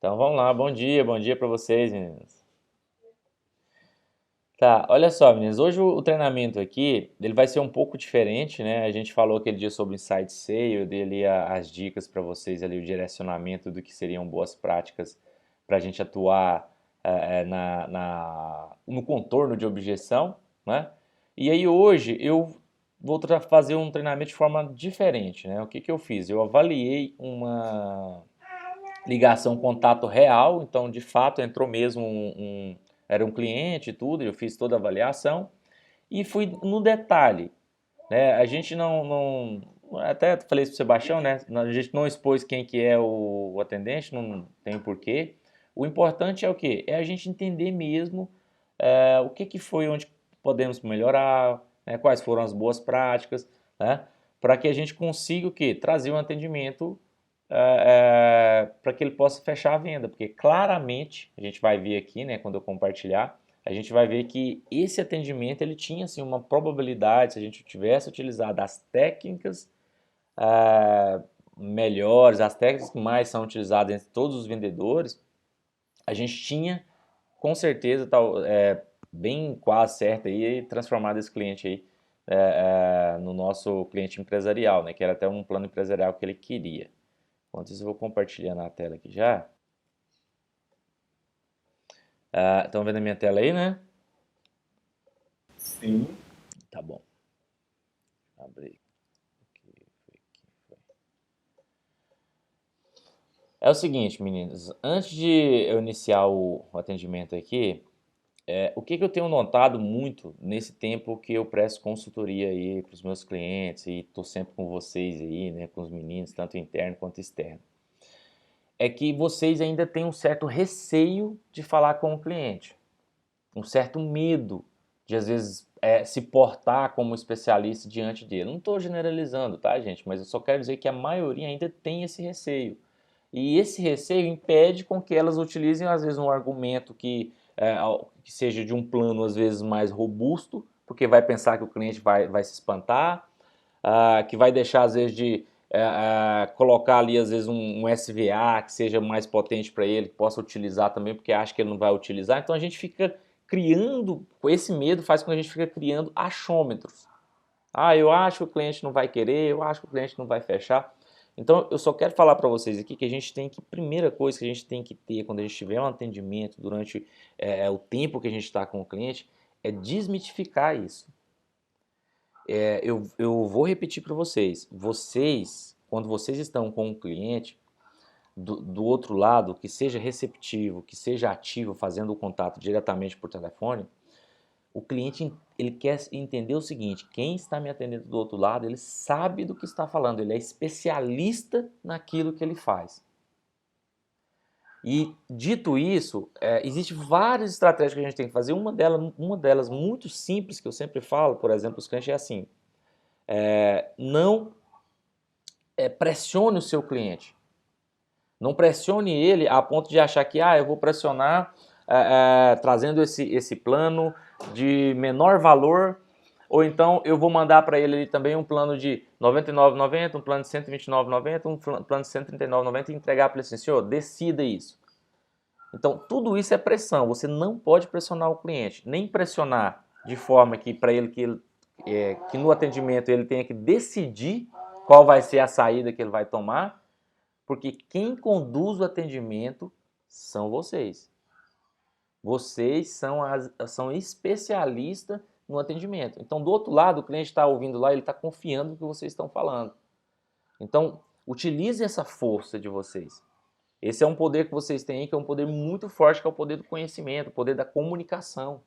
Então vamos lá, bom dia para vocês, meninas. Tá, olha só, meninas, hoje o treinamento aqui, ele vai ser um pouco diferente, né? A gente falou aquele dia sobre o Insight Sale, eu dei ali as dicas para vocês ali, o direcionamento do que seriam boas práticas para a gente atuar no contorno de objeção, né? E aí hoje eu vou fazer um treinamento de forma diferente, né? O que que eu fiz? Eu avaliei uma ligação, contato real, então de fato entrou mesmo era um cliente e tudo, eu fiz toda a avaliação e fui no detalhe, né? A gente até falei isso para o Sebastião, né? A gente não expôs quem que é o atendente, não tem porquê. O importante é o quê? É a gente entender mesmo o que que foi, onde podemos melhorar, né? Quais foram as boas práticas, né? Para que a gente consiga o quê? Trazer um atendimento para que ele possa fechar a venda, porque claramente a gente vai ver aqui, né, quando eu compartilhar, a gente vai ver que esse atendimento ele tinha assim, uma probabilidade, se a gente tivesse utilizado as técnicas melhores, as técnicas que mais são utilizadas entre todos os vendedores, a gente tinha com certeza bem quase certo aí transformado esse cliente aí no nosso cliente empresarial, né, que era até um plano empresarial que ele queria. Enquanto isso, eu vou compartilhar na tela aqui já. Estão vendo a minha tela aí, né? Sim, Tá bom. Abri. É o seguinte, meninos. Antes de eu iniciar o atendimento aqui, o que que eu tenho notado muito nesse tempo que eu presto consultoria aí para os meus clientes e estou sempre com vocês aí, né, com os meninos, tanto interno quanto externo, é que vocês ainda têm um certo receio de falar com o cliente, um certo medo de às vezes se portar como especialista diante dele. Não estou generalizando, tá, gente? Mas eu só quero dizer que a maioria ainda tem esse receio. E esse receio impede com que elas utilizem, às vezes, um argumento que seja de um plano, às vezes, mais robusto, porque vai pensar que o cliente vai se espantar, que vai deixar, às vezes, de colocar ali, às vezes, um SVA que seja mais potente para ele, que possa utilizar também, porque acha que ele não vai utilizar. Então, a gente fica criando, com esse medo, faz com que a gente fique criando achômetros. Eu acho que o cliente não vai querer, eu acho que o cliente não vai fechar. Então, eu só quero falar para vocês aqui que a gente tem que, primeira coisa que a gente tem que ter quando a gente tiver um atendimento durante o tempo que a gente está com o cliente, é desmitificar isso. Eu vou repetir para vocês. Vocês, quando vocês estão com um cliente, do outro lado, que seja receptivo, que seja ativo, fazendo o contato diretamente por telefone, o cliente ele quer entender o seguinte: quem está me atendendo do outro lado, ele sabe do que está falando, ele é especialista naquilo que ele faz. E dito isso, existem várias estratégias que a gente tem que fazer. Uma delas muito simples que eu sempre falo, por exemplo, os clientes é assim: não pressione o seu cliente. Não pressione ele a ponto de achar que eu vou pressionar trazendo esse plano de menor valor, ou então eu vou mandar para ele também um plano de R$ 99,90, um plano de R$ 129,90, um plano de R$ 139,90 e entregar para ele assim, senhor, decida isso. Então, tudo isso é pressão, você não pode pressionar o cliente, nem pressionar de forma que para ele que no atendimento ele tenha que decidir qual vai ser a saída que ele vai tomar, porque quem conduz o atendimento são vocês. Vocês são especialistas no atendimento. Então, do outro lado, o cliente está ouvindo lá, ele está confiando no que vocês estão falando. Então, utilize essa força de vocês. Esse é um poder que vocês têm aí, que é um poder muito forte, que é o poder do conhecimento, o poder da comunicação.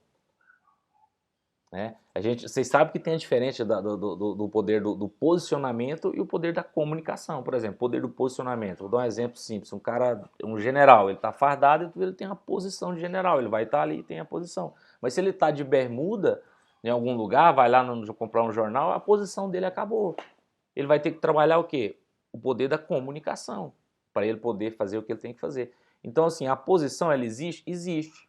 Né? Vocês sabem que tem a diferença do poder do posicionamento e o poder da comunicação. Por exemplo, o poder do posicionamento. Vou dar um exemplo simples. Um general, ele está fardado e ele tem a posição de general. Ele vai estar ali e tem a posição. Mas se ele está de bermuda em algum lugar, vai lá comprar um jornal, a posição dele acabou. Ele vai ter que trabalhar o quê? O poder da comunicação, para ele poder fazer o que ele tem que fazer. Então, assim, a posição, ela existe? Existe.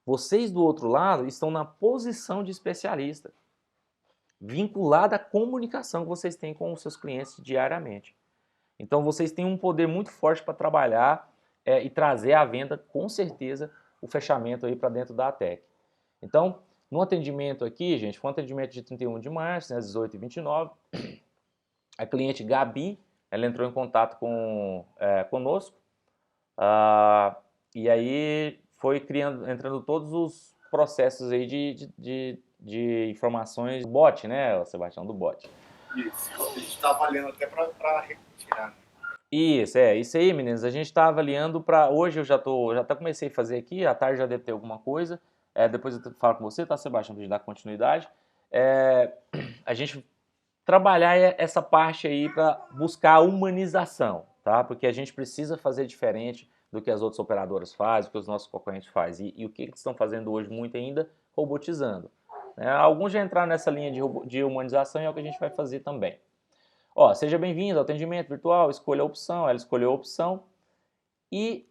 Vocês do outro lado estão na posição de especialista, vinculada à comunicação que vocês têm com os seus clientes diariamente. Então vocês têm um poder muito forte para trabalhar e trazer a venda, com certeza, o fechamento aí para dentro da ATEC. Então, no atendimento aqui, gente, foi um atendimento de 31 de março, né, às 18h29, a cliente Gabi, ela entrou em contato conosco, e aí foi entrando todos os processos aí de informações do bot, né, Sebastião, do bot. Isso, a gente está avaliando até para retirar. Isso aí, meninas. A gente está avaliando para hoje. Eu já comecei a fazer aqui. À tarde já deve ter alguma coisa. Depois eu falo com você, tá, Sebastião, para a gente dar continuidade. A gente trabalhar essa parte aí para buscar a humanização, tá? Porque a gente precisa fazer diferente do que as outras operadoras fazem, do que os nossos concorrentes fazem. E o que eles estão fazendo hoje muito ainda? Robotizando. Alguns já entraram nessa linha de humanização e é o que a gente vai fazer também. Ó, seja bem-vindo ao atendimento virtual, escolha a opção, ela escolheu a opção e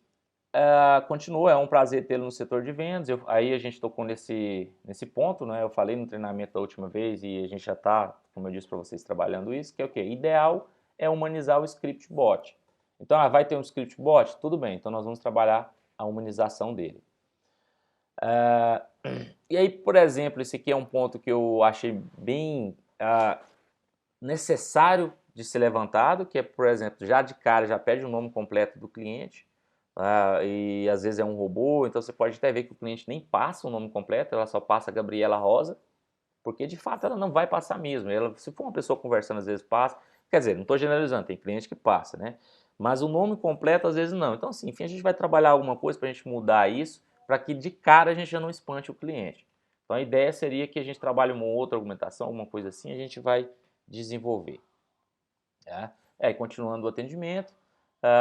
continua, é um prazer tê-lo no setor de vendas. Aí a gente tocou nesse ponto, né? Eu falei no treinamento da última vez e a gente já está, como eu disse para vocês, trabalhando isso, que é o quê? Ideal é humanizar o script bot. Então, vai ter um script bot? Tudo bem, então nós vamos trabalhar a humanização dele. E aí, por exemplo, esse aqui é um ponto que eu achei bem necessário de ser levantado, que é, por exemplo, já de cara, já pede o nome completo do cliente, e às vezes é um robô, então você pode até ver que o cliente nem passa o nome completo, ela só passa Gabriela Rosa, porque de fato ela não vai passar mesmo. Se for uma pessoa conversando, às vezes passa, quer dizer, não estou generalizando, tem cliente que passa, né? Mas o nome completo às vezes não. Então, assim, enfim, a gente vai trabalhar alguma coisa para a gente mudar isso, para que de cara a gente já não espante o cliente. Então a ideia seria que a gente trabalhe uma outra argumentação, alguma coisa assim, a gente vai desenvolver. Tá? Continuando o atendimento,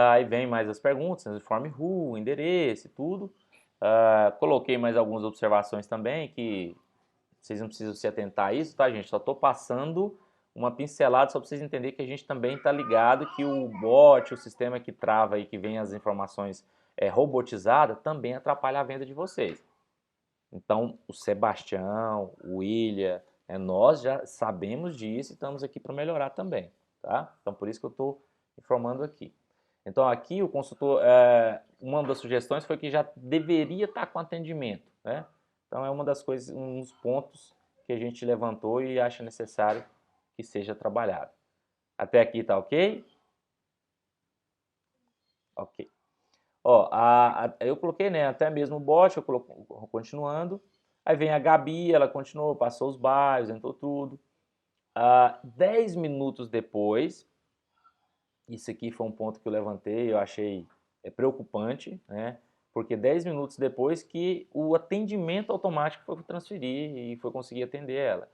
aí vem mais as perguntas, informe who, endereço e tudo. Coloquei mais algumas observações também, que vocês não precisam se atentar a isso, tá, gente? Só estou passando uma pincelada só para vocês entenderem que a gente também está ligado que o bot, o sistema que trava e que vem as informações robotizadas, também atrapalha a venda de vocês. Então, o Sebastião, o William, nós já sabemos disso e estamos aqui para melhorar também, tá? Então, por isso que eu estou informando aqui. Então, aqui o consultor, uma das sugestões foi que já deveria estar com atendimento, né? Então, é uma das coisas, um dos pontos que a gente levantou e acha necessário que seja trabalhado. Até aqui tá ok? Ok. Ó, eu coloquei, né, até mesmo o bot, continuando. Aí vem a Gabi, ela continuou, passou os bairros, entrou tudo. 10 minutos depois, isso aqui foi um ponto que eu levantei, eu achei preocupante, né? Porque 10 minutos depois que o atendimento automático foi transferir e foi conseguir atender ela.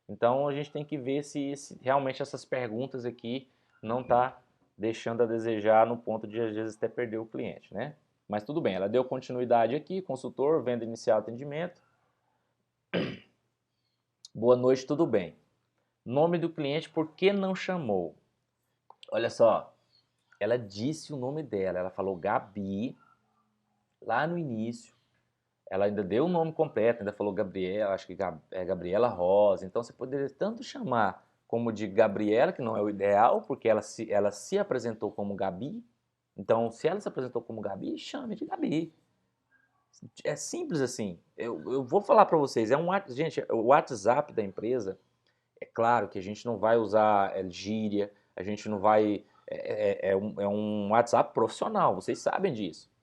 Então a gente tem que ver se realmente essas perguntas aqui não tá deixando a desejar no ponto de às vezes até perder o cliente, né? Mas tudo bem, ela deu continuidade aqui, consultor, venda inicial, atendimento. Boa noite, tudo bem. Nome do cliente, por que não chamou? Olha só, ela disse o nome dela, ela falou Gabi, lá no início. Ela ainda deu o nome completo, ainda falou Gabriela, acho que é Gabriela Rosa. Então você poderia tanto chamar como de Gabriela, que não é o ideal, porque ela se apresentou como Gabi. Então, se ela se apresentou como Gabi, chame de Gabi. É simples assim. Eu vou falar para vocês, gente, o WhatsApp da empresa, é claro que a gente não vai usar gíria, a gente não vai... É um WhatsApp profissional, vocês sabem disso.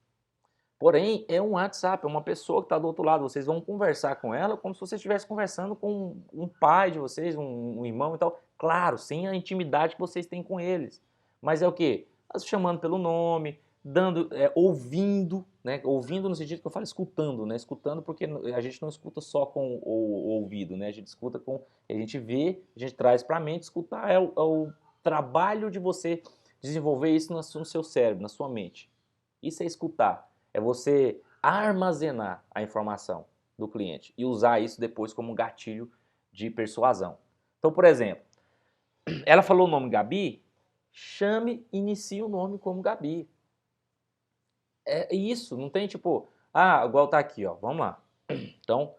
Porém, é um WhatsApp, é uma pessoa que está do outro lado. Vocês vão conversar com ela como se você estivesse conversando com um pai de vocês, um irmão e tal. Claro, sem a intimidade que vocês têm com eles. Mas é o quê? Chamando pelo nome, ouvindo, né? Ouvindo no sentido que eu falo escutando, né? Escutando porque a gente não escuta só com o ouvido, né? A gente escuta com... A gente vê, a gente traz para a mente. Escutar é o trabalho de você desenvolver isso no seu cérebro, na sua mente. Isso é escutar. É você armazenar a informação do cliente e usar isso depois como gatilho de persuasão. Então, por exemplo, ela falou o nome Gabi, inicie o nome como Gabi. É isso, não tem tipo, igual tá aqui, ó, vamos lá. Então,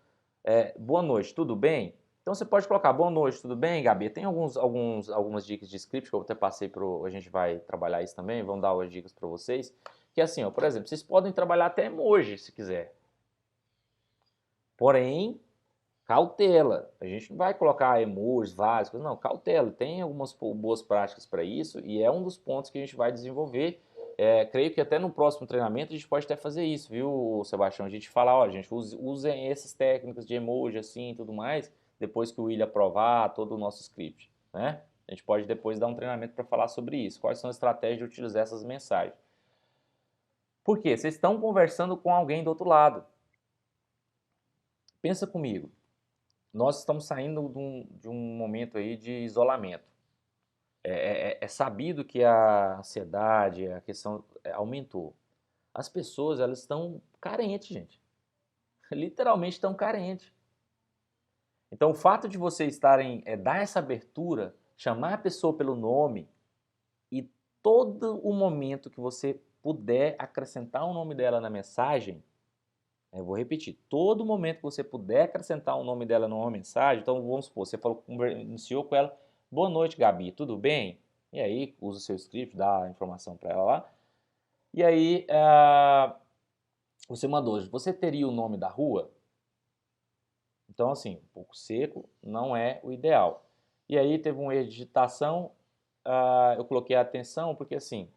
boa noite, tudo bem? Então você pode colocar boa noite, tudo bem, Gabi? Tem algumas dicas de script que eu até passei a gente vai trabalhar isso também, vamos dar as dicas para vocês. Que é assim, ó, por exemplo, vocês podem trabalhar até emoji se quiser. Porém, cautela. A gente não vai colocar emojis, várias coisas, não, cautela. Tem algumas boas práticas para isso e é um dos pontos que a gente vai desenvolver. Creio que até no próximo treinamento a gente pode até fazer isso, viu, Sebastião? A gente fala, ó, gente, usem essas técnicas de emoji assim e tudo mais, depois que o William aprovar todo o nosso script, né? A gente pode depois dar um treinamento para falar sobre isso. Quais são as estratégias de utilizar essas mensagens? Por quê? Vocês estão conversando com alguém do outro lado. Pensa comigo. Nós estamos saindo de um momento aí de isolamento. É sabido que a ansiedade, a questão aumentou. As pessoas, elas estão carentes, gente. Literalmente estão carentes. Então, o fato de vocês estarem, dar essa abertura, chamar a pessoa pelo nome e todo o momento que você puder acrescentar o nome dela na mensagem, eu vou repetir, todo momento que você puder acrescentar o nome dela numa mensagem, então vamos supor, você falou, iniciou com ela, boa noite, Gabi, tudo bem? E aí, usa o seu script, dá a informação para ela lá. E aí, você mandou, você teria o nome da rua? Então, assim, um pouco seco, não é o ideal. E aí, teve um erro de digitação, eu coloquei a atenção, porque assim,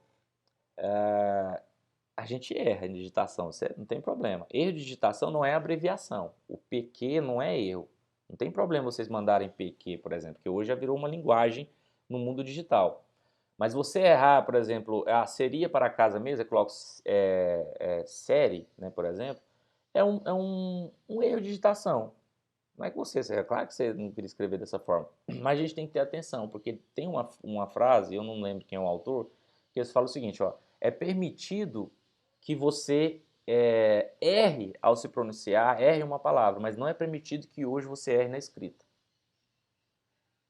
a gente erra em digitação, não tem problema. Erro de digitação não é abreviação. O PQ não é erro. Não tem problema vocês mandarem PQ, por exemplo, que hoje já virou uma linguagem no mundo digital. Mas você errar, por exemplo, seria para casa mesmo, eu coloco série, né, por exemplo, é um erro de digitação. Não é que é claro que você não queria escrever dessa forma, mas a gente tem que ter atenção, porque tem uma frase, eu não lembro quem é o autor, que eles falam o seguinte, ó, é permitido que você erre ao se pronunciar, erre uma palavra, mas não é permitido que hoje você erre na escrita.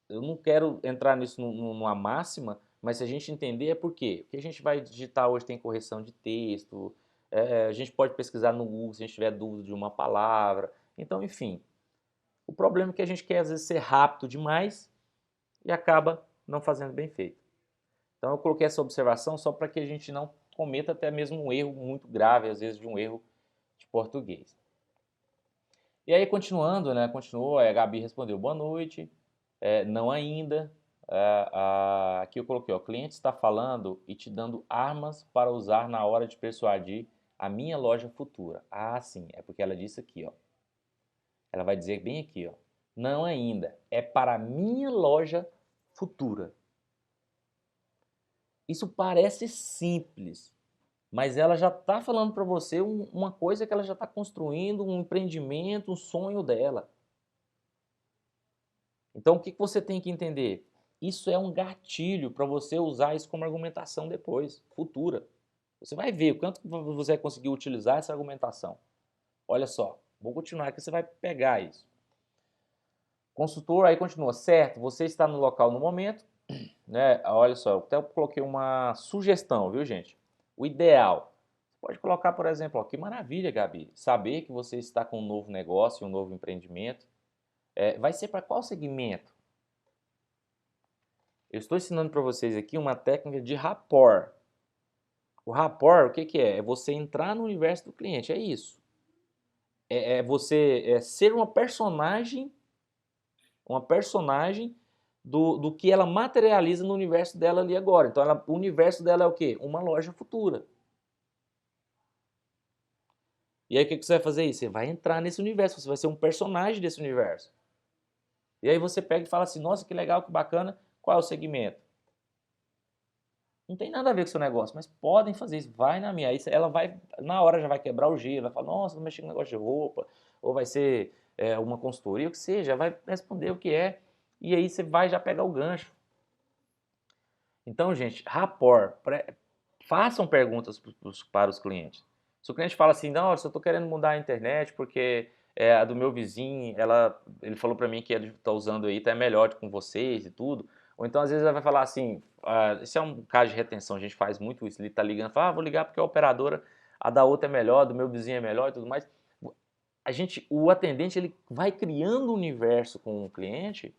Eu não quero entrar nisso numa máxima, mas se a gente entender é por quê. Porque a gente vai digitar hoje, tem correção de texto, a gente pode pesquisar no Google se a gente tiver dúvida de uma palavra. Então, enfim, o problema é que a gente quer às vezes ser rápido demais e acaba não fazendo bem feito. Então eu coloquei essa observação só para que a gente não cometa até mesmo um erro muito grave, às vezes de um erro de português. E aí continuando, né, continuou, a Gabi respondeu boa noite, não ainda, aqui eu coloquei, ó, o cliente está falando e te dando armas para usar na hora de persuadir a minha loja futura. Ah, sim, é porque ela disse aqui, ó. Ela vai dizer bem aqui, ó. Não ainda, é para a minha loja futura. Isso parece simples, mas ela já está falando para você uma coisa que ela já está construindo, um empreendimento, um sonho dela. Então o que você tem que entender? Isso é um gatilho para você usar isso como argumentação depois, futura. Você vai ver o quanto você vai conseguir utilizar essa argumentação. Olha só, vou continuar aqui, você vai pegar isso. Consultor, aí continua, certo, você está no local no momento, né? Olha só, eu até coloquei uma sugestão, viu, gente? O ideal, você pode colocar, por exemplo, ó, que maravilha, Gabi, saber que você está com um novo negócio, um novo empreendimento. Vai ser para qual segmento? Eu estou ensinando para vocês aqui uma técnica de rapport. O rapport, o que que é? É você entrar no universo do cliente, é isso. É você ser uma personagem do que ela materializa no universo dela ali agora. Então, o universo dela é o quê? Uma loja futura. E aí, o que você vai fazer isso? Você vai entrar nesse universo, você vai ser um personagem desse universo. E aí você pega e fala assim, nossa, que legal, que bacana, qual é o segmento? Não tem nada a ver com o seu negócio, mas podem fazer isso, vai na minha. Aí ela vai, na hora já vai quebrar o gelo, vai falar, nossa, vou mexer com negócio de roupa, ou vai ser uma consultoria, o que seja, vai responder o que é, e aí você vai já pegar o gancho. Então, gente, rapport, façam perguntas para os clientes. Se o cliente fala assim, não, eu só estou querendo mudar a internet porque a do meu vizinho, ele falou para mim que ele está usando aí, tá melhor com vocês e tudo. Ou então, às vezes, ele vai falar assim, isso é um caso de retenção, a gente faz muito isso, ele está ligando, fala, vou ligar porque a operadora, a da outra é melhor, a do meu vizinho é melhor e tudo mais. O atendente, ele vai criando um universo com o cliente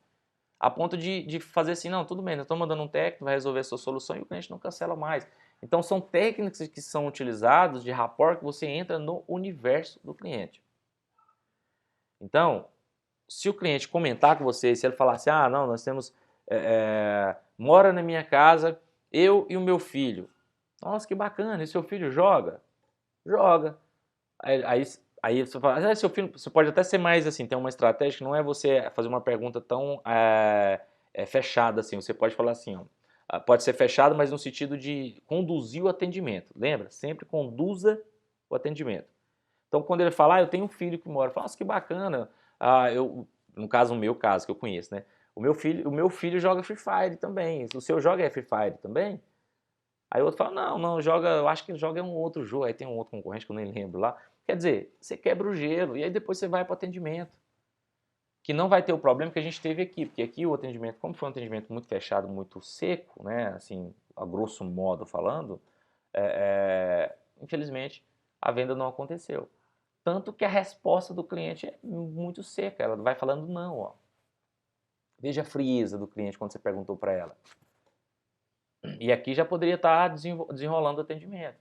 a ponto de fazer assim, não, tudo bem, eu estou mandando um técnico, vai resolver a sua solução e o cliente não cancela mais. Então são técnicas que são utilizadas de rapport que você entra no universo do cliente. Então, se o cliente comentar com você, se ele falar assim, ah, não, nós temos, mora na minha casa, eu e o meu filho. Nossa, que bacana, e seu filho joga? Joga. Aí você fala, ah, seu filho, você pode até ser mais assim, tem uma estratégia que não é você fazer uma pergunta tão fechada assim, você pode falar assim, ó, pode ser fechado, mas no sentido de conduzir o atendimento, lembra? Sempre conduza o atendimento. Então, quando ele fala, ah, eu tenho um filho que mora, eu falo, nossa, que bacana, no caso, o meu caso, que eu conheço, né? O meu filho joga Free Fire também, o seu joga Free Fire também? Aí o outro fala, não, não, joga, eu acho que ele joga um outro jogo, aí tem um outro concorrente que eu nem lembro lá. Quer dizer, você quebra o gelo e aí depois você vai para o atendimento. Que não vai ter o problema que a gente teve aqui, porque aqui o atendimento, como foi um atendimento muito fechado, muito seco, né, assim, a grosso modo falando, infelizmente a venda não aconteceu. Tanto que a resposta do cliente é muito seca, ela vai falando não, ó. Veja a frieza do cliente quando você perguntou para ela. E aqui já poderia estar desenrolando o atendimento.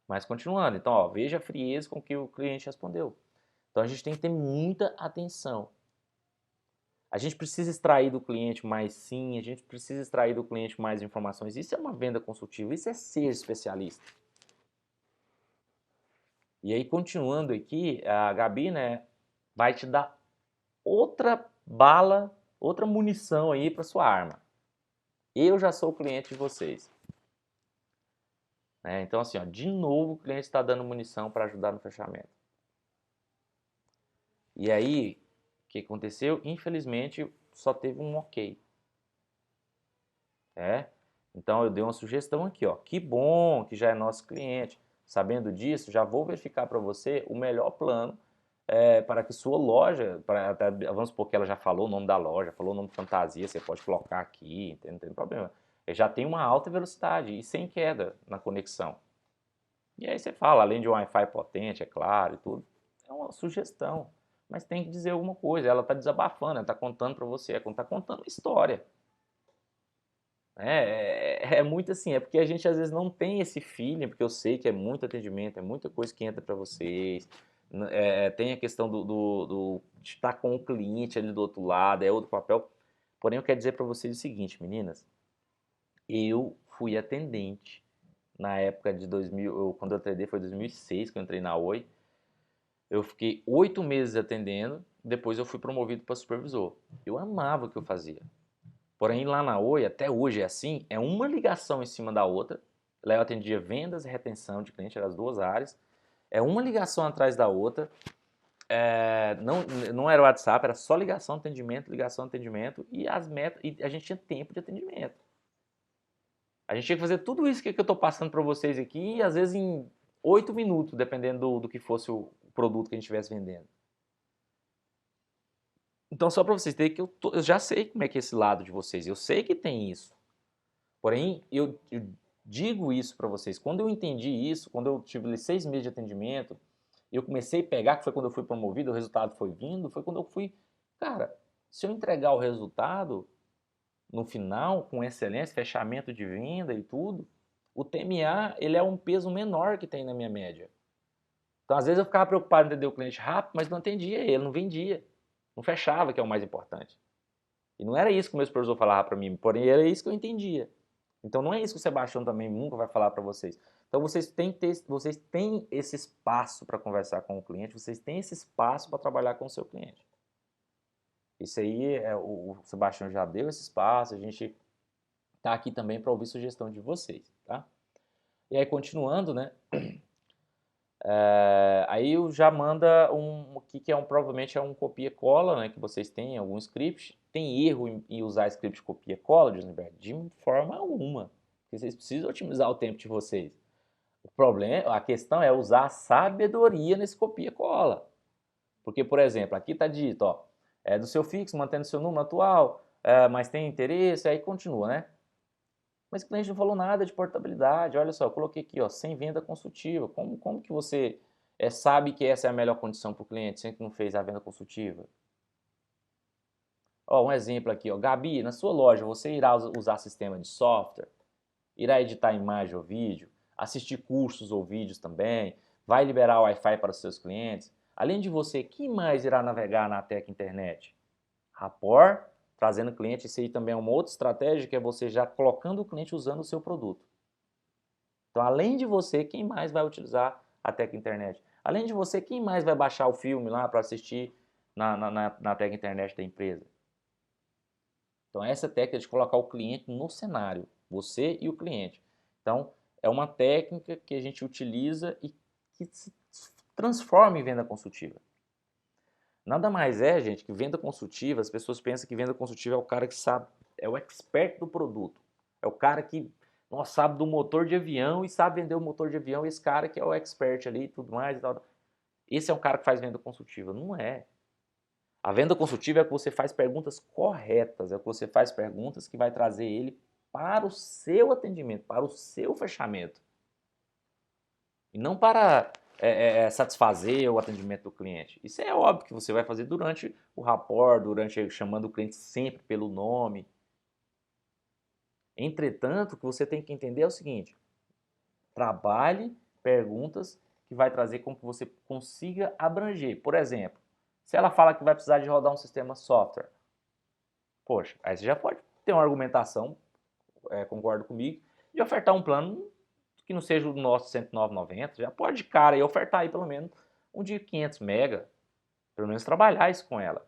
Mas continuando, então, ó, veja a frieza com que o cliente respondeu. Então a gente tem que ter muita atenção. A gente precisa extrair do cliente mais sim, a gente precisa extrair do cliente mais informações. Isso é uma venda consultiva, isso é ser especialista. E aí, continuando aqui, a Gabi, né, vai te dar outra bala, outra munição aí para sua arma. Eu já sou cliente de vocês. Então, assim, ó, de novo o cliente está dando munição para ajudar no fechamento. E aí, o que aconteceu? Infelizmente, só teve um ok. Então, eu dei uma sugestão aqui, ó. Que bom que já é nosso cliente. Sabendo disso, já vou verificar para você o melhor plano para que sua loja, vamos supor que ela já falou o nome da loja, falou o nome de fantasia, você pode colocar aqui, não tem problema. Já tem uma alta velocidade e sem queda na conexão. E aí você fala, além de um Wi-Fi potente, é claro, e tudo, é uma sugestão. Mas tem que dizer alguma coisa, ela está desabafando, ela está contando para você, ela está contando história. É muito assim, é porque a gente às vezes não tem esse feeling, porque eu sei que é muito atendimento, é muita coisa que entra para vocês, tem a questão de estar com o cliente ali do outro lado, é outro papel. Porém, eu quero dizer para vocês o seguinte, meninas, eu fui atendente na época de 2000, quando eu atendei foi 2006, que eu entrei na Oi. Eu fiquei 8 meses atendendo, depois eu fui promovido para supervisor. Eu amava o que eu fazia. Porém, lá na Oi, até hoje é assim, é uma ligação em cima da outra. Lá eu atendia vendas e retenção de cliente, eram as duas áreas. É uma ligação atrás da outra. Não era WhatsApp, era só ligação, atendimento, e as metas, e a gente tinha tempo de atendimento. A gente tinha que fazer tudo isso que eu estou passando para vocês aqui, e às vezes em 8 minutos, dependendo do que fosse o produto que a gente estivesse vendendo. Então, só para vocês terem que eu já sei como é que é esse lado de vocês, eu sei que tem isso. Porém, eu digo isso para vocês, quando eu entendi isso, quando eu tive 6 meses de atendimento, eu comecei a pegar, que foi quando eu fui promovido, o resultado foi vindo, foi quando eu fui, cara, se eu entregar o resultado no final, com excelência, fechamento de venda e tudo, o TMA, ele é um peso menor que tem na minha média. Então, às vezes eu ficava preocupado em atender o cliente rápido, mas não atendia ele, não vendia, não fechava, que é o mais importante. E não era isso que o meu supervisor falava para mim, porém era isso que eu entendia. Então não é isso que o Sebastião também nunca vai falar para vocês. Então vocês têm esse espaço para conversar com o cliente, vocês têm esse espaço para trabalhar com o seu cliente. Isso aí, o Sebastião já deu esse espaço, a gente está aqui também para ouvir sugestão de vocês, tá? E aí continuando, né? Aí já manda o que provavelmente é um copia-cola, né? Que vocês têm algum script. Tem erro em usar script copia-cola, Josenberg? De forma alguma. Porque vocês precisam otimizar o tempo de vocês. O problema, a questão é usar a sabedoria nesse copia-cola. Porque, por exemplo, aqui está dito, ó, do seu fixo, mantendo seu número atual, mas tem interesse, aí continua, né? Mas o cliente não falou nada de portabilidade. Olha só, eu coloquei aqui, ó, sem venda consultiva. Como que você sabe que essa é a melhor condição para o cliente, sendo que não fez a venda consultiva? Ó, um exemplo aqui, ó, Gabi, na sua loja você irá usar sistema de software? Irá editar imagem ou vídeo? assistir cursos ou vídeos também, vai liberar o Wi-Fi para os seus clientes. Além de você, quem mais irá navegar na Tech Internet? Rapport, trazendo cliente, isso aí também é uma outra estratégia, que é você já colocando o cliente usando o seu produto. Então, além de você, quem mais vai utilizar a Tech Internet? Além de você, quem mais vai baixar o filme lá para assistir na Tech Internet da empresa? Então, essa técnica de colocar o cliente no cenário, você e o cliente. Então, é uma técnica que a gente utiliza e que se transforma em venda consultiva. Nada mais é, gente, que venda consultiva. As pessoas pensam que venda consultiva é o cara que sabe, é o expert do produto. É o cara que sabe do motor de avião e sabe vender o motor de avião. Esse cara que é o expert ali e tudo mais e tal. Esse é um cara que faz venda consultiva. Não é. A venda consultiva é que você faz perguntas corretas, é que você faz perguntas que vai trazer ele para o seu atendimento, para o seu fechamento. E não para satisfazer o atendimento do cliente. Isso é óbvio que você vai fazer durante o rapport, durante chamando o cliente sempre pelo nome. Entretanto, o que você tem que entender é o seguinte: trabalhe perguntas que vai trazer com que você consiga abranger. Por exemplo, se ela fala que vai precisar de rodar um sistema software, poxa, aí você já pode ter uma argumentação, concordo comigo, de ofertar um plano que não seja o nosso R$ 109,90, já pode de cara aí ofertar aí pelo menos um de 500 mega, pelo menos trabalhar isso com ela.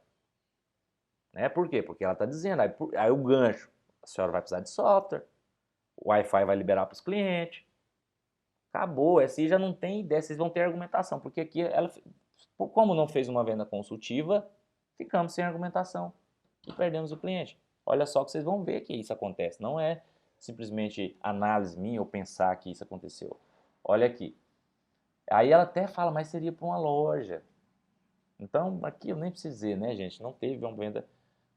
Né? Por quê? Porque ela está dizendo, aí o gancho, a senhora vai precisar de software, o Wi-Fi vai liberar para os clientes, acabou, assim já não tem ideia, vocês vão ter argumentação, porque aqui ela, como não fez uma venda consultiva, ficamos sem argumentação e perdemos o cliente. Olha só que vocês vão ver que isso acontece, não é simplesmente análise minha ou pensar que isso aconteceu. Olha aqui. Aí ela até fala, mas seria para uma loja. Então, aqui eu nem precisei, né, gente? Não teve uma venda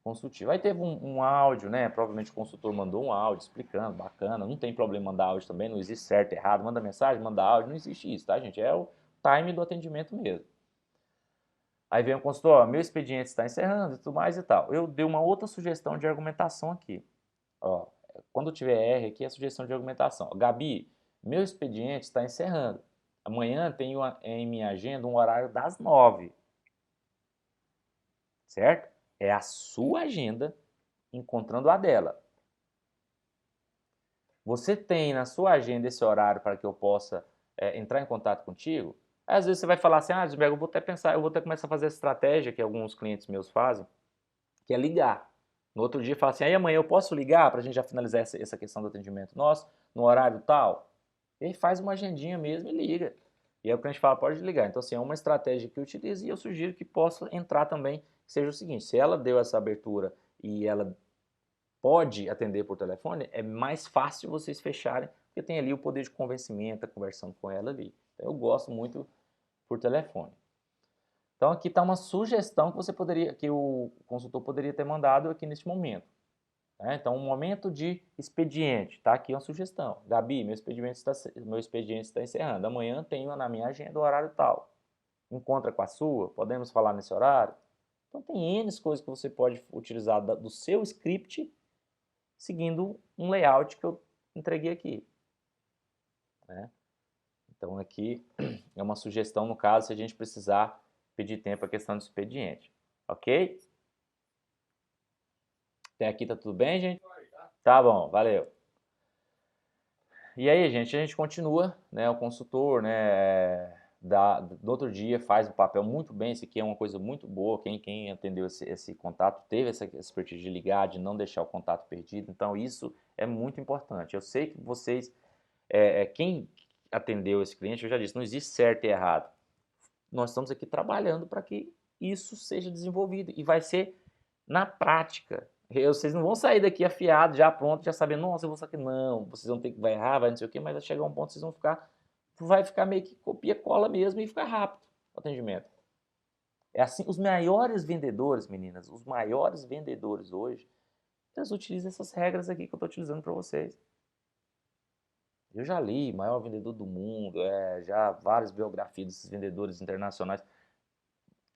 consultiva. Aí teve um áudio, né? Provavelmente o consultor mandou um áudio explicando, bacana. Não tem problema mandar áudio também, não existe certo e errado. Manda mensagem, manda áudio, não existe isso, tá, gente? É o time do atendimento mesmo. Aí vem o consultor, ó, meu expediente está encerrando e tudo mais e tal. Eu dei uma outra sugestão de argumentação aqui. Ó, quando tiver R aqui, é a sugestão de argumentação. Gabi, meu expediente está encerrando. Amanhã tenho em minha agenda um horário das 9. Certo? É a sua agenda encontrando a dela. Você tem na sua agenda esse horário para que eu possa entrar em contato contigo? Aí, às vezes você vai falar assim, Zimberg, eu vou até pensar, eu vou até começar a fazer essa estratégia que alguns clientes meus fazem, que é ligar. No outro dia fala assim, aí amanhã eu posso ligar para a gente já finalizar essa questão do atendimento nosso, no horário tal? E aí faz uma agendinha mesmo e liga. E aí o cliente fala, pode ligar. Então, assim, é uma estratégia que eu utilizo e eu sugiro que possa entrar também, que seja o seguinte, se ela deu essa abertura e ela pode atender por telefone, é mais fácil vocês fecharem, porque tem ali o poder de convencimento, a conversão com ela ali. Então, eu gosto muito por telefone. Então aqui está uma sugestão que o consultor poderia ter mandado aqui neste momento. Né? Então, um momento de expediente, tá? Aqui uma sugestão. Gabi, meu expediente está encerrando. Amanhã tenho na minha agenda o horário tal. Encontra com a sua? Podemos falar nesse horário? Então tem N coisas que você pode utilizar do seu script seguindo um layout que eu entreguei aqui. Né? Então aqui é uma sugestão no caso se a gente precisar pedir tempo a questão do expediente. Ok? Até aqui tá tudo bem, gente? Tá bom, valeu. E aí, gente, a gente continua, né? O consultor, né? Do outro dia faz o papel muito bem. Isso aqui é uma coisa muito boa. Quem atendeu esse contato teve essa expertise de ligar, de não deixar o contato perdido. Então, isso é muito importante. Eu sei que vocês, quem atendeu esse cliente, eu já disse, não existe certo e errado. Nós estamos aqui trabalhando para que isso seja desenvolvido e vai ser na prática. Vocês não vão sair daqui afiados, já pronto, já sabendo, nossa, eu vou sair. Não, vocês vão ter que, vai errar, vai não sei o quê, mas vai chegar um ponto que vocês vão ficar, vai ficar meio que copia, cola mesmo e ficar rápido o atendimento. É assim, os maiores vendedores, meninas, os maiores vendedores hoje, eles utilizam essas regras aqui que eu estou utilizando para vocês. Eu já li, maior vendedor do mundo, já várias biografias desses vendedores internacionais.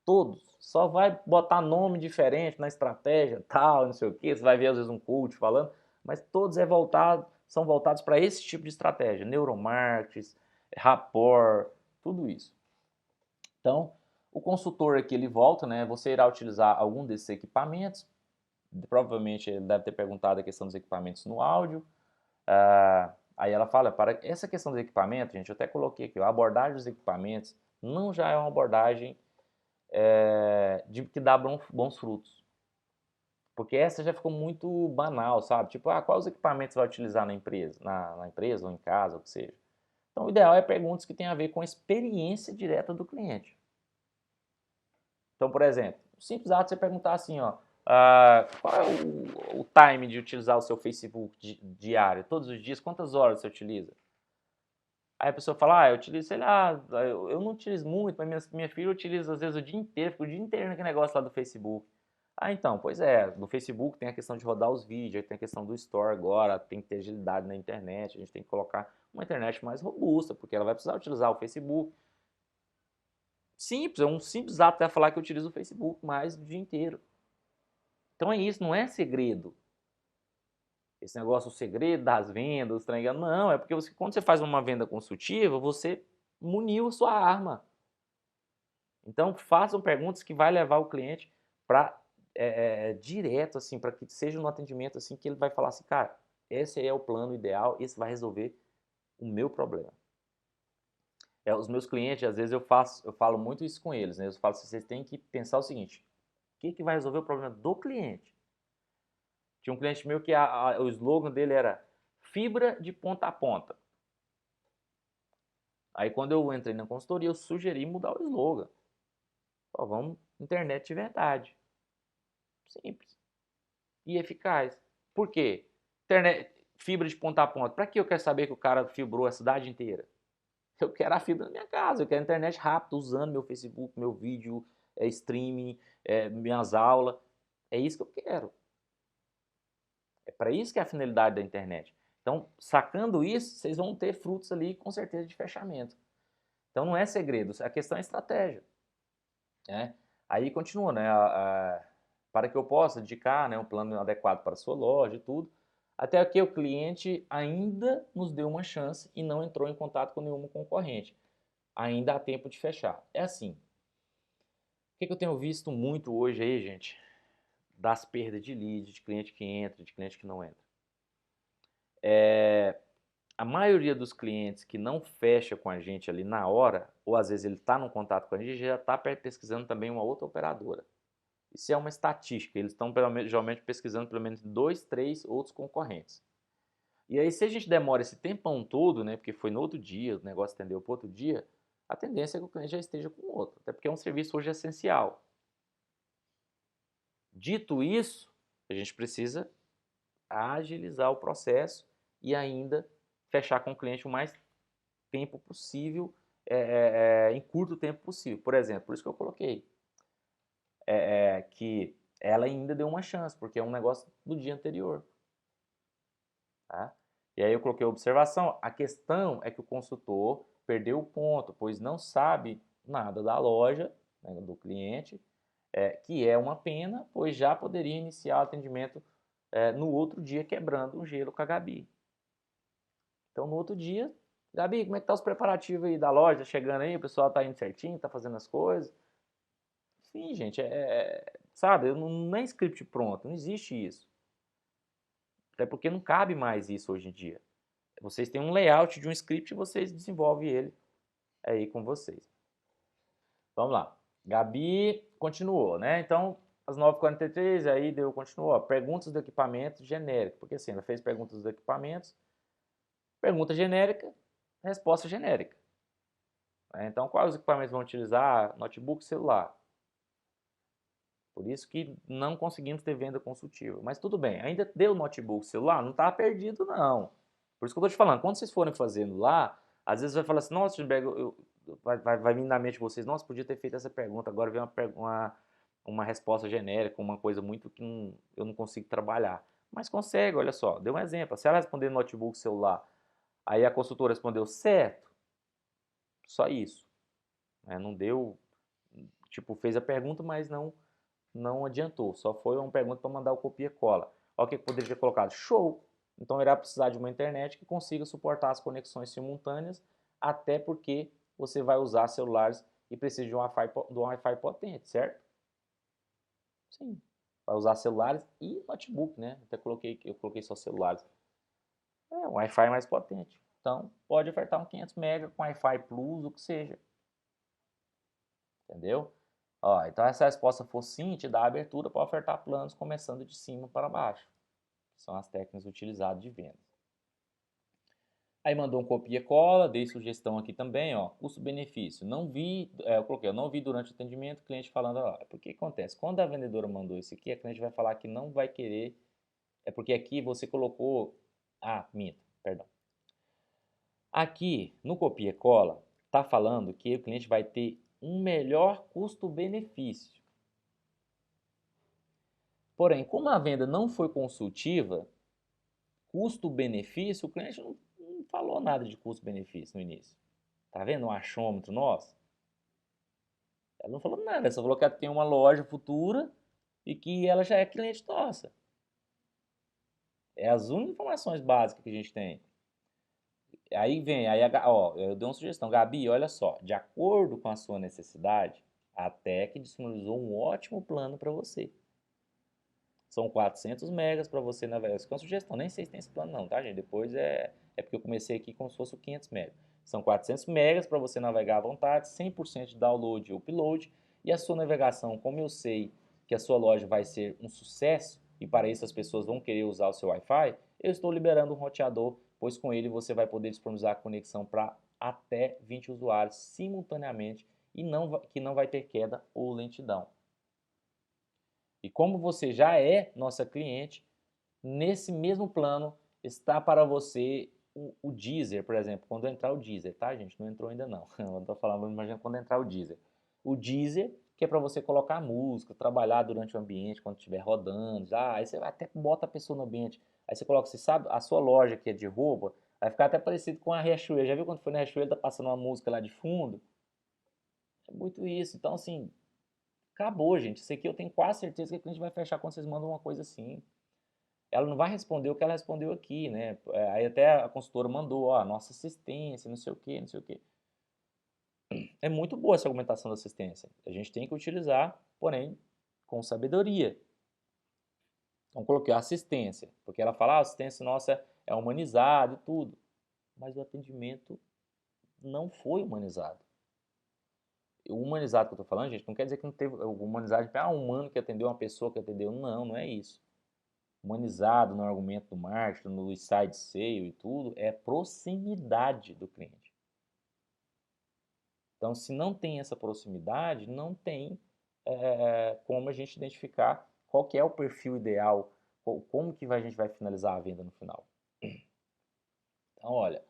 Todos. Só vai botar nome diferente na estratégia, tal, não sei o que. Você vai ver às vezes um coach falando, mas todos é voltado são voltados para esse tipo de estratégia, neuromarketing, rapport, tudo isso. Então, o consultor aqui ele volta, né? Você irá utilizar algum desses equipamentos. Provavelmente ele deve ter perguntado a questão dos equipamentos no áudio. Aí ela fala, para essa questão dos equipamentos, gente, eu até coloquei aqui, a abordagem dos equipamentos não já é uma abordagem que dá bons frutos. Porque essa já ficou muito banal, sabe? Tipo, quais os equipamentos você vai utilizar na empresa, na empresa ou em casa, ou o que seja. Então, o ideal é perguntas que tenham a ver com a experiência direta do cliente. Então, por exemplo, o simples ato de você perguntar assim, ó, qual é o time de utilizar o seu Facebook diário? Todos os dias, quantas horas você utiliza? Aí a pessoa fala, eu utilizo, sei lá, eu não utilizo muito, mas minha filha utiliza às vezes o dia inteiro, fica o dia inteiro naquele negócio lá do Facebook. Então, pois é, no Facebook tem a questão de rodar os vídeos, tem a questão do Store agora, tem que ter agilidade na internet, a gente tem que colocar uma internet mais robusta, porque ela vai precisar utilizar o Facebook. Simples, é um simples ato até falar que eu utilizo o Facebook mais o dia inteiro. Então é isso, não é segredo. Esse negócio, o segredo das vendas, tá ligado? Não, é porque quando você faz uma venda consultiva, você muniu a sua arma. Então façam perguntas que vai levar o cliente para direto, assim, para que seja um atendimento assim que ele vai falar assim, cara, esse aí é o plano ideal, esse vai resolver o meu problema. Os meus clientes, às vezes eu falo muito isso com eles, né? Eu falo assim, vocês têm que pensar o seguinte, o que vai resolver o problema do cliente? Tinha um cliente meu que o slogan dele era fibra de ponta a ponta. Aí quando eu entrei na consultoria, eu sugeri mudar o slogan. Vamos internet de verdade. Simples. E eficaz. Por quê? Internet, fibra de ponta a ponta. Para que eu quero saber que o cara fibrou a cidade inteira? Eu quero a fibra na minha casa, eu quero internet rápida, usando meu Facebook, meu vídeo, streaming, minhas aulas. É isso que eu quero. É para isso que é a finalidade da internet. Então, sacando isso, vocês vão ter frutos ali, com certeza, de fechamento. Então, não é segredo, a questão é estratégia. Né? Aí continua, né? Para que eu possa indicar, né, um plano adequado para a sua loja e tudo, até que o cliente ainda nos deu uma chance e não entrou em contato com nenhum concorrente. Ainda há tempo de fechar. É assim. O que eu tenho visto muito hoje aí, gente? Das perdas de lead, de cliente que entra, de cliente que não entra. A maioria dos clientes que não fecha com a gente ali na hora, ou às vezes ele está no contato com a gente, já está pesquisando também uma outra operadora. Isso é uma estatística, eles estão geralmente pesquisando pelo menos 2, 3 outros concorrentes. E aí se a gente demora esse tempão todo, né, porque foi no outro dia, o negócio atendeu para outro dia, a tendência é que o cliente já esteja com outro, até porque é um serviço hoje essencial. Dito isso, a gente precisa agilizar o processo e ainda fechar com o cliente o mais tempo possível, em curto tempo possível. Por exemplo, por isso que eu coloquei que ela ainda deu uma chance, porque é um negócio do dia anterior. Tá? E aí eu coloquei observação. A questão é que o consultor perdeu o ponto, pois não sabe nada da loja, né, do cliente, que é uma pena, pois já poderia iniciar o atendimento no outro dia, quebrando o gelo com a Gabi. Então, no outro dia, Gabi, como é que tá os preparativos aí da loja? Chegando aí, o pessoal tá indo certinho, tá fazendo as coisas? Enfim, gente, sabe, não é script pronto, não existe isso. Até porque não cabe mais isso hoje em dia. Vocês têm um layout de um script e vocês desenvolvem ele aí com vocês. Vamos lá. Gabi continuou, né? Então, às 9h43, aí continuou. Perguntas do equipamento genérico. Porque assim, ela fez perguntas dos equipamentos. Pergunta genérica, resposta genérica. Então, quais os equipamentos vão utilizar? Notebook, celular. Por isso que não conseguimos ter venda consultiva. Mas tudo bem, ainda deu notebook, celular, não está perdido não. Por isso que eu estou te falando, quando vocês forem fazendo lá, às vezes vai falar assim, nossa, Gilberto, vai vir na mente de vocês, nossa, podia ter feito essa pergunta, agora vem uma resposta genérica, uma coisa muito que eu não consigo trabalhar. Mas consegue, olha só, deu um exemplo. Se ela responder notebook, celular, aí a consultora respondeu certo, só isso. Não deu, tipo, fez a pergunta, mas não adiantou. Só foi uma pergunta para mandar o copia e cola. Olha o que poderia ter colocado. Show! Então irá precisar de uma internet que consiga suportar as conexões simultâneas, até porque você vai usar celulares e precisa de um Wi-Fi potente, certo? Sim. Vai usar celulares e notebook, né? Eu coloquei só celulares. É um Wi-Fi mais potente. Então, pode ofertar um 500 MB com Wi-Fi Plus, o que seja. Entendeu? Ó, então, essa resposta for sim, te dá abertura para ofertar planos começando de cima para baixo. Que são as técnicas utilizadas de venda. Aí mandou um copia e cola, dei sugestão aqui também, ó, custo-benefício. Não vi, eu coloquei, eu não vi durante o atendimento o cliente falando, ó, é porque acontece, quando a vendedora mandou isso aqui, a cliente vai falar que não vai querer, é porque aqui você colocou, minto, perdão. Aqui no copia e cola, tá falando que o cliente vai ter um melhor custo-benefício. Porém, como a venda não foi consultiva, custo-benefício, o cliente não falou nada de custo-benefício no início. Tá vendo o achômetro nosso? Ela não falou nada, ela só falou que ela tem uma loja futura e que ela já é cliente nossa. É as únicas informações básicas que a gente tem. Aí vem, ó, eu dei uma sugestão, Gabi, olha só, de acordo com a sua necessidade, a TEC disponibilizou um ótimo plano para você. São 400 megas para você navegar. Isso é uma sugestão, nem sei se tem esse plano não, tá, gente? Depois é porque eu comecei aqui como se fosse o 500 megas. São 400 megas para você navegar à vontade, 100% de download e upload, e a sua navegação, como eu sei que a sua loja vai ser um sucesso, e para isso as pessoas vão querer usar o seu Wi-Fi, eu estou liberando um roteador, pois com ele você vai poder disponibilizar a conexão para até 20 usuários simultaneamente e que não vai ter queda ou lentidão. E como você já é nossa cliente, nesse mesmo plano está para você o Deezer, por exemplo, quando entrar o Deezer, tá, gente? Não entrou ainda não. Eu tô falando, imagina quando entrar o Deezer. O Deezer, que é para você colocar música, trabalhar durante o ambiente, quando estiver rodando. Aí você até bota a pessoa no ambiente. Aí você coloca, você sabe, a sua loja que é de roupa, vai ficar até parecido com a Riachuelo. Já viu quando foi na Riachuelo, tá passando uma música lá de fundo? É muito isso. Então, assim, acabou, gente. Isso aqui eu tenho quase certeza que a cliente vai fechar quando vocês mandam uma coisa assim. Ela não vai responder o que ela respondeu aqui, né? Aí até a consultora mandou, ó, nossa assistência, não sei o que, não sei o que. É muito boa essa argumentação da assistência. A gente tem que utilizar, porém, com sabedoria. Então coloquei a assistência, porque ela fala, a assistência nossa é humanizada e tudo. Mas o atendimento não foi humanizado. O humanizado que eu estou falando, gente, não quer dizer que não teve humanizado, um humano que atendeu uma pessoa que atendeu. Não, não é isso. Humanizado no argumento do marketing, no side sale e tudo, é proximidade do cliente. Então, se não tem essa proximidade, não tem como a gente identificar qual que é o perfil ideal, como que a gente vai finalizar a venda no final. Então, olha,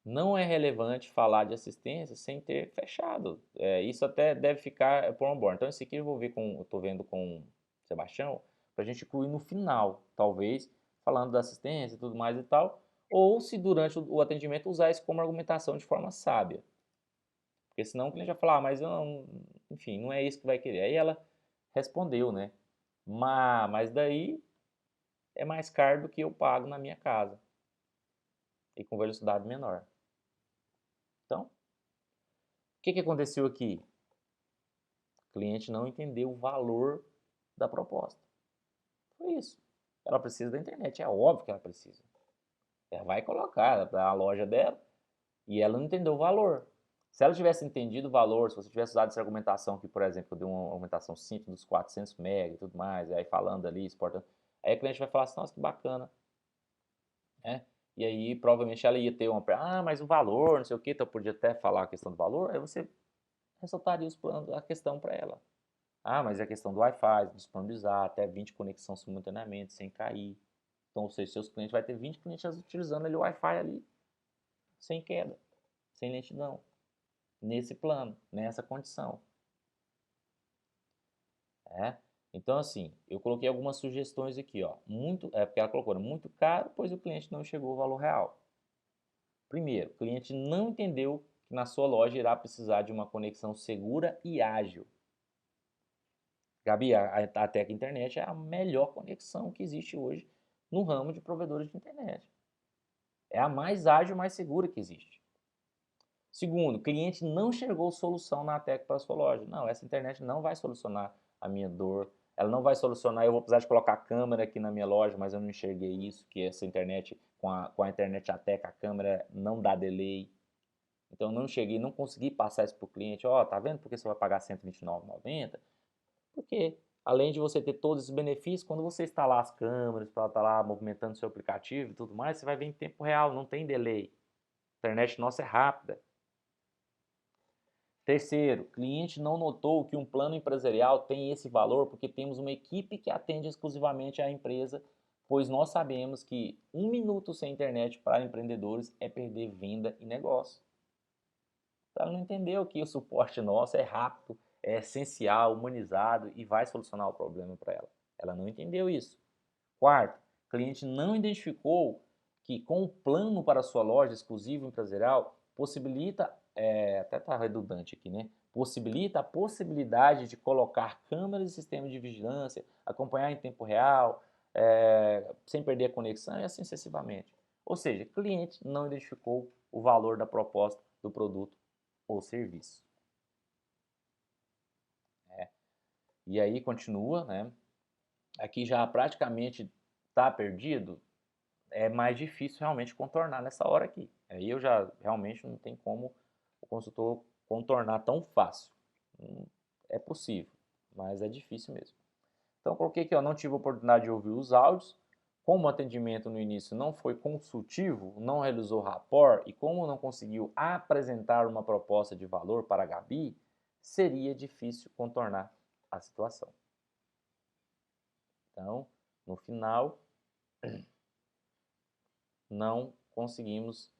não é relevante falar de assistência sem ter fechado. Isso até deve ficar por on board. Então, esse aqui eu vou ver eu estou vendo com o Sebastião, para a gente incluir no final, talvez, falando da assistência e tudo mais e tal, ou se durante o atendimento usar isso como argumentação de forma sábia. Porque senão o cliente vai falar, mas eu não, enfim, não é isso que vai querer. Aí ela respondeu, né? Mas daí é mais caro do que eu pago na minha casa. E com velocidade menor. Então, o que aconteceu aqui? O cliente não entendeu o valor da proposta. Foi isso. Ela precisa da internet, é óbvio que ela precisa. Ela vai colocar, ela tá na loja dela, e ela não entendeu o valor. Se ela tivesse entendido o valor, se você tivesse usado essa argumentação aqui, por exemplo, eu dei uma argumentação simples dos 400 MB e tudo mais, aí falando ali, exportando, aí o cliente vai falar assim, nossa, que bacana, né? E aí provavelmente ela ia ter mas o valor, não sei o que, então eu podia até falar a questão do valor, aí você ressaltaria os planos, a questão para ela. Mas é a questão do Wi-Fi, disponibilizar até 20 conexões simultaneamente, sem cair. Então, ou seja, seus clientes vai ter 20 clientes utilizando ali o Wi-Fi ali, sem queda, sem lentidão, nesse plano, nessa condição. Então, assim, eu coloquei algumas sugestões aqui, ó. Porque ela colocou, muito caro, pois o cliente não chegou ao valor real. Primeiro, o cliente não entendeu que na sua loja irá precisar de uma conexão segura e ágil. Gabi, a Tec Internet é a melhor conexão que existe hoje no ramo de provedores de internet. É a mais ágil e mais segura que existe. Segundo, o cliente não enxergou solução na ATEC para a sua loja. Não, essa internet não vai solucionar a minha dor. Ela não vai solucionar, eu vou precisar de colocar câmera aqui na minha loja, mas eu não enxerguei isso, que essa internet, com a internet ATEC, a câmera não dá delay. Então eu não cheguei, não consegui passar isso para o cliente. Ó, tá vendo por que você vai pagar R$ 129,90? Porque além de você ter todos os benefícios, quando você instalar as câmeras, para estar lá movimentando seu aplicativo e tudo mais, você vai ver em tempo real, não tem delay. A internet nossa é rápida. Terceiro, cliente não notou que um plano empresarial tem esse valor porque temos uma equipe que atende exclusivamente à empresa, pois nós sabemos que 1 minuto sem internet para empreendedores é perder venda e negócio. Então, ela não entendeu que o suporte nosso é rápido, é essencial, humanizado e vai solucionar o problema para ela. Ela não entendeu isso. Quarto, o cliente não identificou que com o plano para sua loja exclusivo empresarial possibilita, até está redundante aqui, né? Possibilita a possibilidade de colocar câmeras e sistemas de vigilância, acompanhar em tempo real, sem perder a conexão e assim sucessivamente. Ou seja, o cliente não identificou o valor da proposta do produto ou serviço. E aí continua, né? Aqui já praticamente está perdido, é mais difícil realmente contornar nessa hora aqui. Aí eu já realmente não tem como o consultor contornar tão fácil. É possível, mas é difícil mesmo. Então coloquei aqui, ó, não tive a oportunidade de ouvir os áudios, como o atendimento no início não foi consultivo, não realizou rapport e como não conseguiu apresentar uma proposta de valor para a Gabi, seria difícil contornar a situação. Então, no final, não conseguimos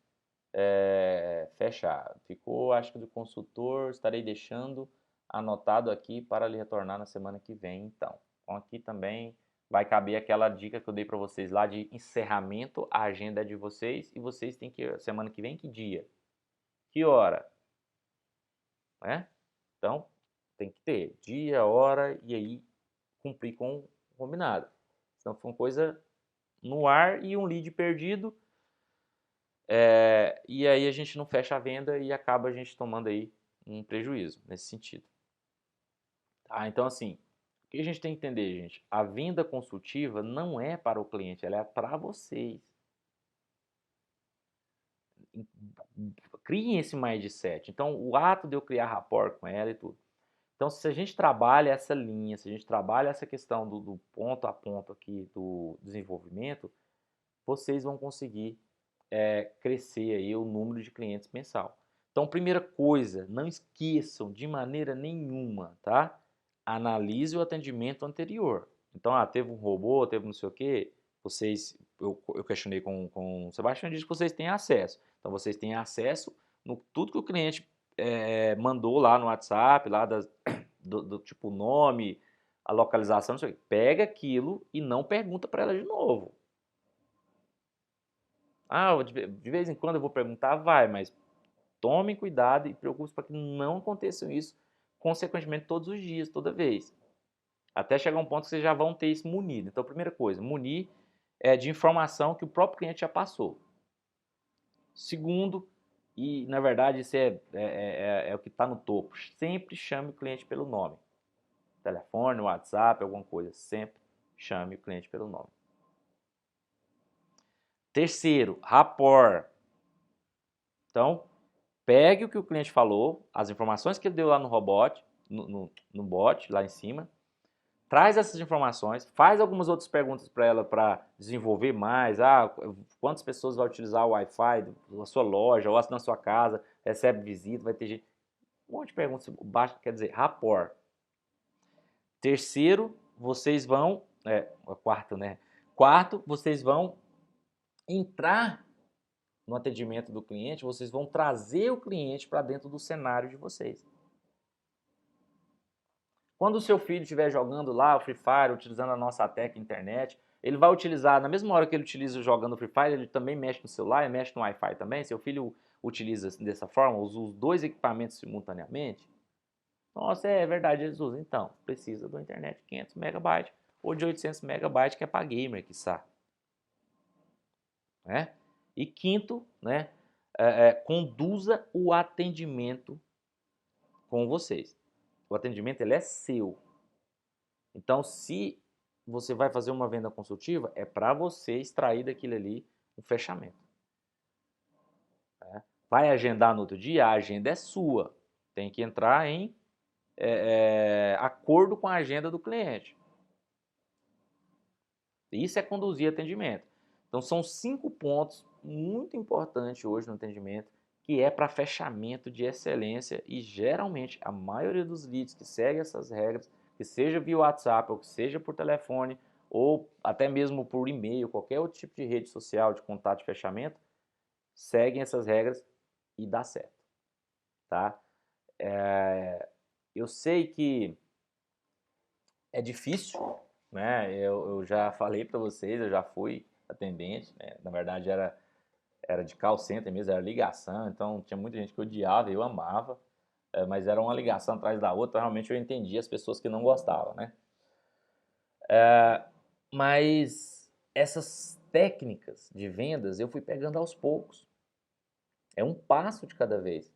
fechar. Ficou, acho que do consultor, estarei deixando anotado aqui para lhe retornar na semana que vem, então. Então aqui também vai caber aquela dica que eu dei para vocês lá de encerramento, a agenda é de vocês e vocês têm que, semana que vem, que dia? Que hora? Né? Então, tem que ter dia, hora e aí cumprir com o combinado. Senão foi uma coisa no ar e um lead perdido. E aí a gente não fecha a venda e acaba a gente tomando aí um prejuízo nesse sentido. Tá? Então, assim, o que a gente tem que entender, gente? A venda consultiva não é para o cliente, ela é para vocês. Criem esse mindset. Então, o ato de eu criar rapport com ela e tudo. Então, se a gente trabalha essa linha, se a gente trabalha essa questão do ponto a ponto aqui do desenvolvimento, vocês vão conseguir crescer aí o número de clientes mensal. Então, primeira coisa, não esqueçam de maneira nenhuma, tá? Analise o atendimento anterior. Então, teve um robô, teve não sei o quê, eu questionei com o Sebastião, disse que vocês têm acesso. Então, vocês têm acesso no tudo que o cliente mandou lá no WhatsApp, lá do tipo nome, a localização, não sei o quê. Pega aquilo e não pergunta para ela de novo. De vez em quando eu vou perguntar, vai, mas tomem cuidado e preocupe-se para que não aconteça isso, consequentemente, todos os dias, toda vez. Até chegar um ponto que vocês já vão ter isso munido. Então, primeira coisa, munir de informação que o próprio cliente já passou. Segundo, e na verdade isso é o que está no topo, sempre chame o cliente pelo nome. Telefone, WhatsApp, alguma coisa, sempre chame o cliente pelo nome. Terceiro, rapport. Então, pegue o que o cliente falou, as informações que ele deu lá no robot, no bot, lá em cima, traz essas informações, faz algumas outras perguntas para ela para desenvolver mais. Quantas pessoas vão utilizar o Wi-Fi da sua loja ou na sua casa, recebe visita, vai ter gente. Um monte de perguntas, quer dizer, rapport. Terceiro, vocês vão. Quarto, né? Quarto, vocês vão entrar no atendimento do cliente, vocês vão trazer o cliente para dentro do cenário de vocês. Quando o seu filho estiver jogando lá o Free Fire, utilizando a nossa ATEC internet, ele vai utilizar, na mesma hora que ele utiliza jogando o Free Fire, ele também mexe no celular e mexe no Wi-Fi também. Seu filho utiliza dessa forma, usa os dois equipamentos simultaneamente. Nossa, é verdade, eles usam. Então, precisa da internet 500 MB ou de 800 MB que é para gamer, quiçá. né? E quinto, né, conduza o atendimento com vocês. O atendimento ele é seu. Então, se você vai fazer uma venda consultiva, é para você extrair daquilo ali um fechamento. Né? Vai agendar no outro dia? A agenda é sua. Tem que entrar em acordo com a agenda do cliente. Isso é conduzir atendimento. Então, são 5 pontos muito importantes hoje no atendimento, que é para fechamento de excelência e geralmente a maioria dos leads que segue essas regras, que seja via WhatsApp ou que seja por telefone ou até mesmo por e-mail, qualquer outro tipo de rede social de contato de fechamento, seguem essas regras e dá certo, tá? Eu sei que é difícil, né? Eu já falei para vocês, eu já fui atendente, né? Na verdade era de call center mesmo, era ligação, então tinha muita gente que odiava e eu amava, mas era uma ligação atrás da outra, realmente eu entendia as pessoas que não gostavam, né? Mas essas técnicas de vendas eu fui pegando aos poucos, é um passo de cada vez.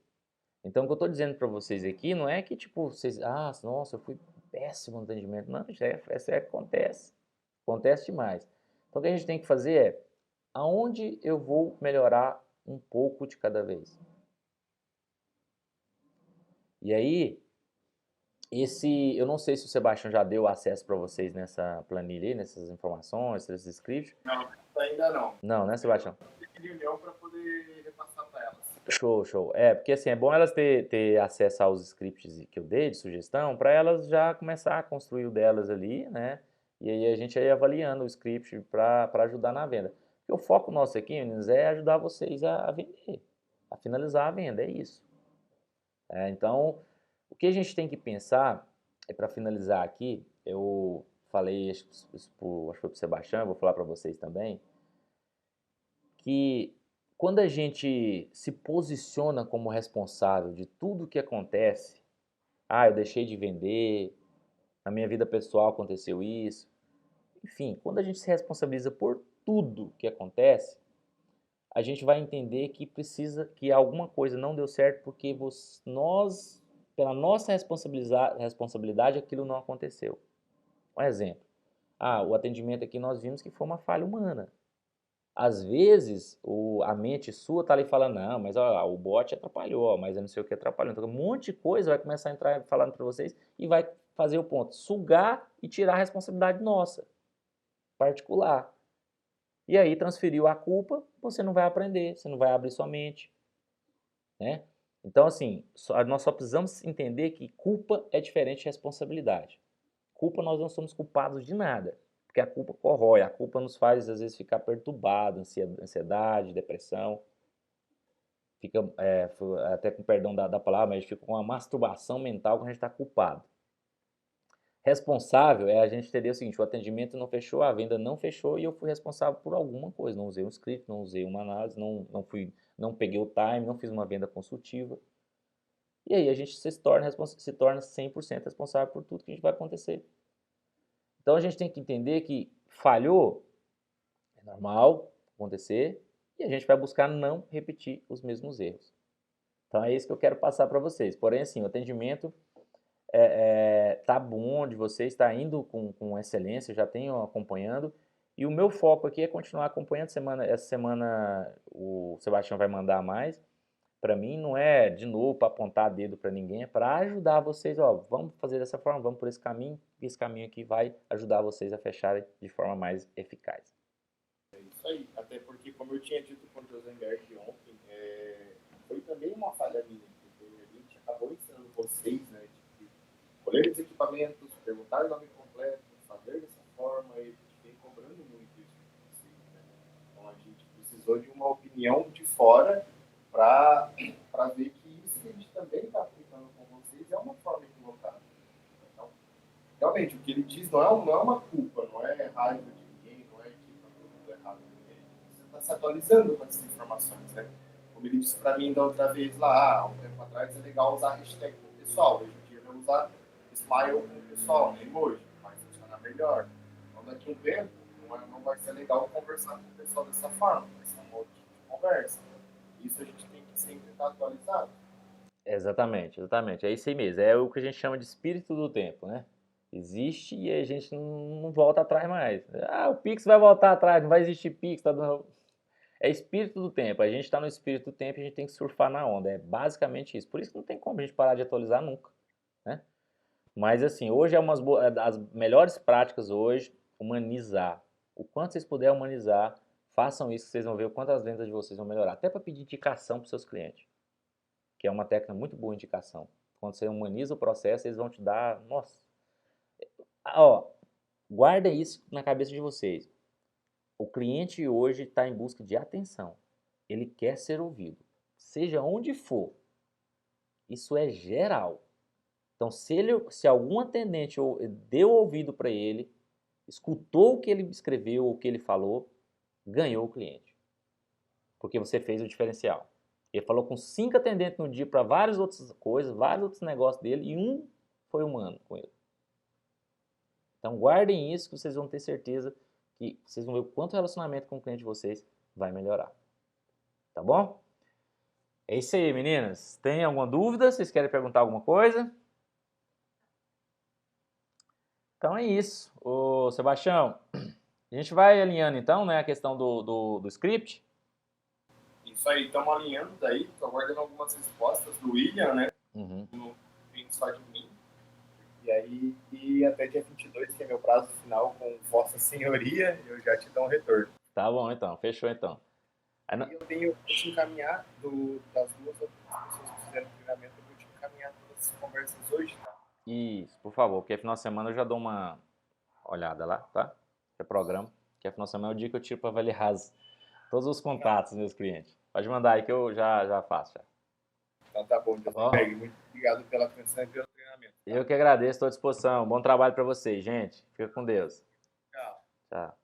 Então o que eu estou dizendo para vocês aqui não é que tipo, vocês, nossa, eu fui péssimo no atendimento, não, acontece, acontece demais. Então o que a gente tem que fazer é, aonde eu vou melhorar um pouco de cada vez? E aí, eu não sei se o Sebastião já deu acesso para vocês nessa planilha aí, nessas informações, nesses scripts. Não, ainda não. Não, né, Sebastião? Eu tenho reunião para poder repassar para elas. Show, show. Porque assim, é bom elas ter acesso aos scripts que eu dei de sugestão, para elas já começar a construir o delas ali, né? E aí a gente aí avaliando o script para ajudar na venda. Porque o foco nosso aqui, meninos, é ajudar vocês a vender, a finalizar a venda, é isso. Então, o que a gente tem que pensar, para finalizar aqui, eu falei, acho que foi para o Sebastião, vou falar para vocês também, que quando a gente se posiciona como responsável de tudo que acontece, eu deixei de vender, na minha vida pessoal aconteceu isso, enfim, quando a gente se responsabiliza por tudo que acontece, a gente vai entender que precisa, que alguma coisa não deu certo porque nós, pela nossa responsabilidade, aquilo não aconteceu. Um exemplo, o atendimento aqui nós vimos que foi uma falha humana. Às vezes, a mente sua tá ali falando, não, mas ó, o bot atrapalhou, mas eu não sei o que atrapalhou. Então, um monte de coisa vai começar a entrar falando para vocês e vai fazer o ponto, sugar e tirar a responsabilidade nossa, particular. E aí, transferiu a culpa, você não vai aprender, você não vai abrir sua mente, né? Então, assim, nós só precisamos entender que culpa é diferente de responsabilidade. Culpa, nós não somos culpados de nada. Porque a culpa corrói, a culpa nos faz, às vezes, ficar perturbado, ansiedade, depressão. Fica, até com perdão da palavra, mas a gente fica com uma masturbação mental quando a gente está culpado. Responsável é a gente entender o seguinte, o atendimento não fechou, a venda não fechou e eu fui responsável por alguma coisa. Não usei um script, não usei uma análise, não peguei o time, não fiz uma venda consultiva. E aí a gente se torna 100% responsável por tudo que a gente vai acontecer. Então a gente tem que entender que falhou, é normal acontecer, e a gente vai buscar não repetir os mesmos erros. Então é isso que eu quero passar para vocês. Porém, assim, o atendimento tá bom de vocês, está indo com excelência, eu já tenho acompanhando. E o meu foco aqui é continuar acompanhando. Essa semana o Sebastião vai mandar mais. Para mim não é, de novo, para apontar dedo para ninguém, é para ajudar vocês, ó, vamos fazer dessa forma, vamos por esse caminho, e esse caminho aqui vai ajudar vocês a fecharem de forma mais eficaz. É isso aí, até porque, como eu tinha dito com o Josenberg ontem, foi também uma falha minha, porque a gente acabou ensinando vocês, né, de colher os equipamentos, perguntar o nome completo, fazer dessa forma, e a gente vem cobrando muito isso de vocês, né? Então a gente precisou de uma opinião de fora para ver que isso que a gente também está aplicando com vocês é uma forma equivocada. Então, realmente, o que ele diz não é uma culpa, não é raiva de ninguém, não é que está tudo errado com ninguém. Você está se atualizando com essas informações, né? Como ele disse para mim da outra vez lá, há um tempo atrás, é legal usar hashtag com o pessoal. Hoje em dia vai usar smile com o pessoal, né? Emoji, vai funcionar melhor. Então, daqui a um tempo, não vai ser legal conversar com o pessoal dessa forma, vai ser conversa. Isso a gente tem que sempre estar atualizado. Exatamente, exatamente. É isso aí mesmo. É o que a gente chama de espírito do tempo, né? Existe e a gente não volta atrás mais. Ah, o Pix vai voltar atrás, não vai existir Pix. É espírito do tempo. A gente está no espírito do tempo e a gente tem que surfar na onda. É basicamente isso. Por isso que não tem como a gente parar de atualizar nunca, né? Mas assim, hoje é das melhores práticas hoje, humanizar. O quanto vocês puderem humanizar, façam isso que vocês vão ver o quanto as vendas de vocês vão melhorar. Até para pedir indicação para os seus clientes, que é uma técnica muito boa de indicação. Quando você humaniza o processo, eles vão te dar, nossa. Ó, guardem isso na cabeça de vocês. O cliente hoje está em busca de atenção. Ele quer ser ouvido, seja onde for. Isso é geral. Então, se algum atendente deu ouvido para ele, escutou o que ele escreveu ou o que ele falou, ganhou o cliente. Porque você fez o diferencial. Ele falou com 5 atendentes no dia para várias outras coisas, vários outros negócios dele, e um foi humano com ele. Então guardem isso que vocês vão ter certeza que vocês vão ver o quanto o relacionamento com o cliente de vocês vai melhorar. Tá bom? É isso aí, meninas. Tem alguma dúvida? Vocês querem perguntar alguma coisa? Então é isso. Ô, Sebastião, a gente vai alinhando então, né, a questão do script. Isso aí, estamos alinhando daí, estou aguardando algumas respostas do William, né? Uhum. No só de mim. E aí, e até dia 22, que é meu prazo final com Vossa Senhoria, eu já te dou um retorno. Tá bom, então. Fechou, então. E eu tenho que te encaminhar das duas outras pessoas que fizeram o treinamento, eu vou te encaminhar todas as conversas hoje, tá? Isso, por favor, porque final de semana eu já dou uma olhada lá, tá? Que é programa, que final de semana é o dia que eu tiro para avaliar todos os contatos dos meus clientes. Pode mandar aí que eu já faço. Já. Então tá bom, Deus pegue. Muito obrigado pela atenção e pelo treinamento. Tá? Eu que agradeço, estou à disposição. Bom trabalho para vocês, gente. Fica com Deus. Tchau. Tchau.